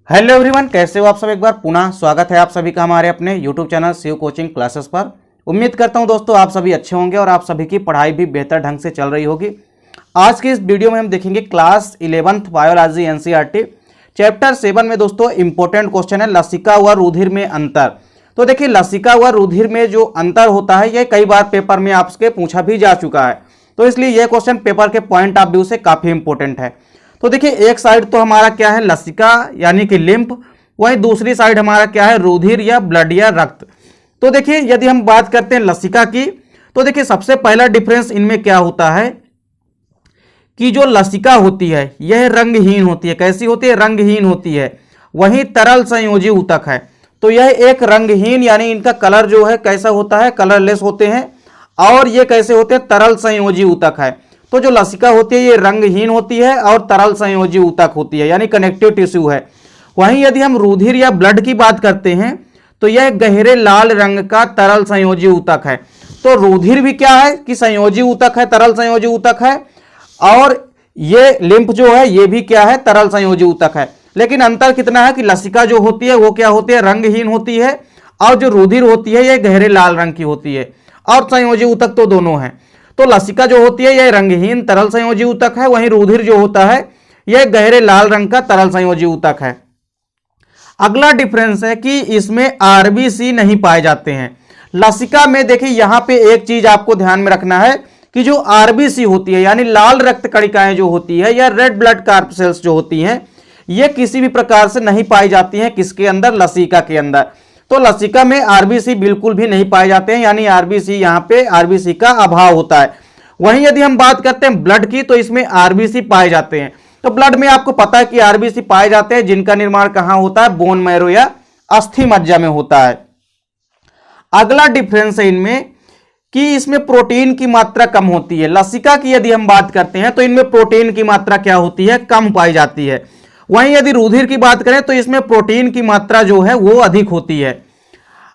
Hello everyone, कैसे हो आप सब। एक बार पुनः स्वागत है आप सभी का हमारे अपने YouTube channel Shiv coaching classes पर। उम्मीद करता हूं दोस्तों आप सभी अच्छे होंगे और आप सभी की पढ़ाई भी बेहतर ढंग से चल रही होगी। आज की इस वीडियो में हम देखेंगे class 11th biology NCERT chapter 7 में दोस्तों इंपॉर्टेंट क्वेश्चन है लसिका व रुधिर में अंतर। तो देखिए लसिका व रुधिर में जो अंतर होता है यह कई बार पेपर में आपसे पूछा भी जा चुका है, तो इसलिए यह क्वेश्चन पेपर के पॉइंट ऑफ व्यू से काफी इंपॉर्टेंट है। तो देखिए एक साइड तो हमारा क्या है लसिका यानी कि लिम्फ, वहीं दूसरी साइड हमारा क्या है रुधिर या ब्लड या रक्त। तो देखिए यदि हम बात करते हैं लसिका की, तो देखिए सबसे पहला डिफरेंस इनमें क्या होता है कि जो लसिका होती है यह रंगहीन होती है। कैसी होती है? रंगहीन होती है। वहीं तरल संयोजी ऊतक है तो यह एक रंगहीन यानी इनका कलर जो है कैसा होता है, कलरलेस होते हैं। और ये कैसे होते हैं? तरल संयोजी ऊतक है। तो जो लसिका होती है ये रंगहीन होती है और तरल संयोजी ऊतक होती है यानी कनेक्टिव टिश्यू है। वहीं यदि हम रुधिर या ब्लड की बात करते हैं तो यह गहरे लाल रंग का तरल संयोजी ऊतक है। तो रुधिर भी क्या है कि संयोजी ऊतक है, तरल संयोजी ऊतक है, और ये लिम्फ जो है ये भी क्या है? तरल संयोजी ऊतक है। लेकिन अंतर कितना है कि लसिका जो होती है वो क्या होती है? रंगहीन होती है, और जो रुधिर होती है यह गहरे लाल रंग की होती है, और संयोजी ऊतक तो दोनों है। तो लसिका जो होती है यह रंगहीन तरल संयोजी ऊतक है, वहीं रुधिर जो होता है यह गहरे लाल रंग का तरल संयोजी ऊतक है। अगला डिफरेंस है कि इसमें आरबीसी नहीं पाए जाते हैं। लसिका में देखिए यहां पे एक चीज आपको ध्यान में रखना है कि जो आरबीसी होती है यानी लाल रक्त कणिकाएं जो होती है या रेड ब्लड कार्पसेल्स जो होती हैं ये किसी भी प्रकार से नहीं पाई जाती हैं। किसके अंदर? लसिका के अंदर। तो लसिका में आरबीसी बिल्कुल भी नहीं पाए जाते हैं, यानी आरबीसी यहां पे आरबीसी का अभाव होता है। वहीं यदि हम बात करते हैं ब्लड की तो इसमें आरबीसी पाए जाते हैं। तो ब्लड में आपको पता है कि आरबीसी पाए जाते हैं जिनका निर्माण कहां होता है? बोन मैरो या अस्थि मज्जा में होता है। अगला डिफरेंस है इनमें कि इसमें प्रोटीन की मात्रा कम होती है। लसिका की यदि हम बात करते हैं तो इनमें प्रोटीन की मात्रा क्या होती है? कम पाई जाती है। वहीं यदि रुधिर की बात करें तो इसमें प्रोटीन की मात्रा जो है वो अधिक होती है।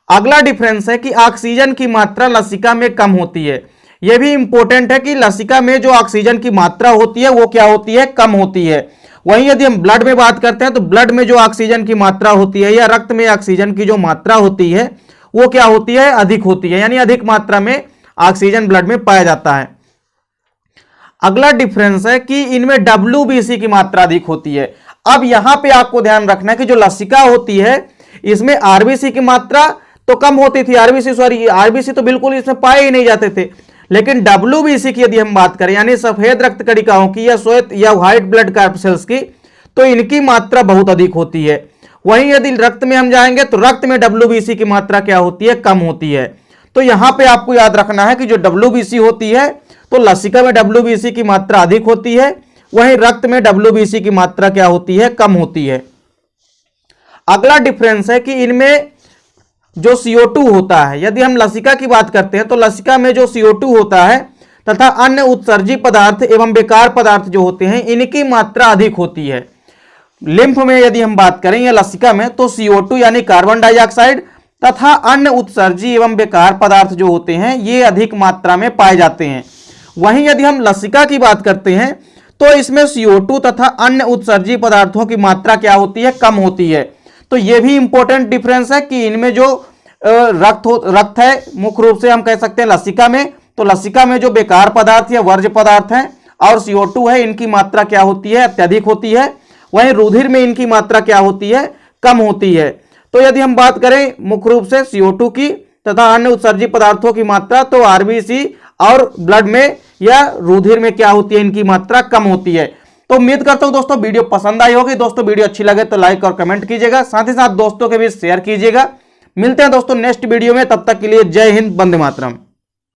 अगला डिफरेंस है कि ऑक्सीजन की मात्रा लसिका में कम होती है। यह भी इंपॉर्टेंट है कि लसिका में जो ऑक्सीजन की मात्रा होती है वो क्या होती है? कम होती है। वहीं यदि हम ब्लड में बात करते हैं तो ब्लड में जो ऑक्सीजन की मात्रा होती है या रक्त में ऑक्सीजन की जो मात्रा होती है वो क्या होती है? अधिक होती है, यानी अधिक मात्रा में ऑक्सीजन ब्लड में पाया जाता है। अगला डिफरेंस है कि इनमें डब्ल्यूबीसी की मात्रा अधिक होती है। अब यहां पे आपको ध्यान रखना है कि जो लसिका होती है इसमें आरबीसी की मात्रा तो कम होती थी, आरबीसी तो बिल्कुल इसमें पाए ही नहीं जाते थे। लेकिन डब्ल्यूबीसी की यदि हम बात करें यानी सफेद रक्त कणिकाओं की या श्वेत या व्हाइट ब्लड कार्पसेल्स की, तो इनकी मात्रा बहुत अधिक होती है। वहीं यदि रक्त में हम जाएंगे तो रक्त में डब्ल्यूबीसी की मात्रा क्या होती है? कम होती है। तो यहां पे आपको याद रखना है कि जो डब्ल्यूबीसी होती है तो लसिका में डब्ल्यूबीसी की मात्रा अधिक होती है, वहीं रक्त में डब्ल्यूबीसी की मात्रा क्या होती है? कम होती है। अगला डिफरेंस है कि इनमें जो CO2 होता है, यदि हम लसिका की बात करते हैं तो लसिका में जो CO2 होता है तथा अन्य उत्सर्जी पदार्थ एवं बेकार पदार्थ जो होते हैं इनकी मात्रा अधिक होती है। लिम्फ में यदि हम बात करें या लसिका में तो CO2 यानी कार्बन डाइऑक्साइड तथा अन्य उत्सर्जी एवं बेकार पदार्थ जो होते हैं ये अधिक मात्रा में पाए जाते हैं। वहीं यदि हम लसिका की बात करते हैं तो इसमें CO2 तथा अन्य उत्सर्जी पदार्थों की मात्रा क्या होती है? कम होती है। तो यह भी इंपॉर्टेंट डिफरेंस है कि इनमें जो रक्त है मुख्य रूप से हम कह सकते हैं लसिका में, तो लसिका में जो बेकार पदार्थ या वर्ज्य पदार्थ हैं और CO2 है इनकी मात्रा क्या होती है? अत्यधिक होती है। वहीं रुधिर में इनकी मात्रा क्या होती है? कम होती है। तो यदि हम बात करें मुख्य रूप से CO2 की तथा अन्य उत्सर्जी पदार्थों की मात्रा तो आरबीसी और ब्लड में या रुधिर में क्या होती है? इनकी मात्रा कम होती है। तो उम्मीद करता हूं दोस्तों वीडियो पसंद आई होगी। दोस्तों वीडियो अच्छी लगे तो लाइक और कमेंट कीजिएगा, साथ ही साथ दोस्तों के बीच शेयर कीजिएगा। मिलते हैं दोस्तों नेक्स्ट वीडियो में, तब तक के लिए जय हिंद, वंदे मातरम।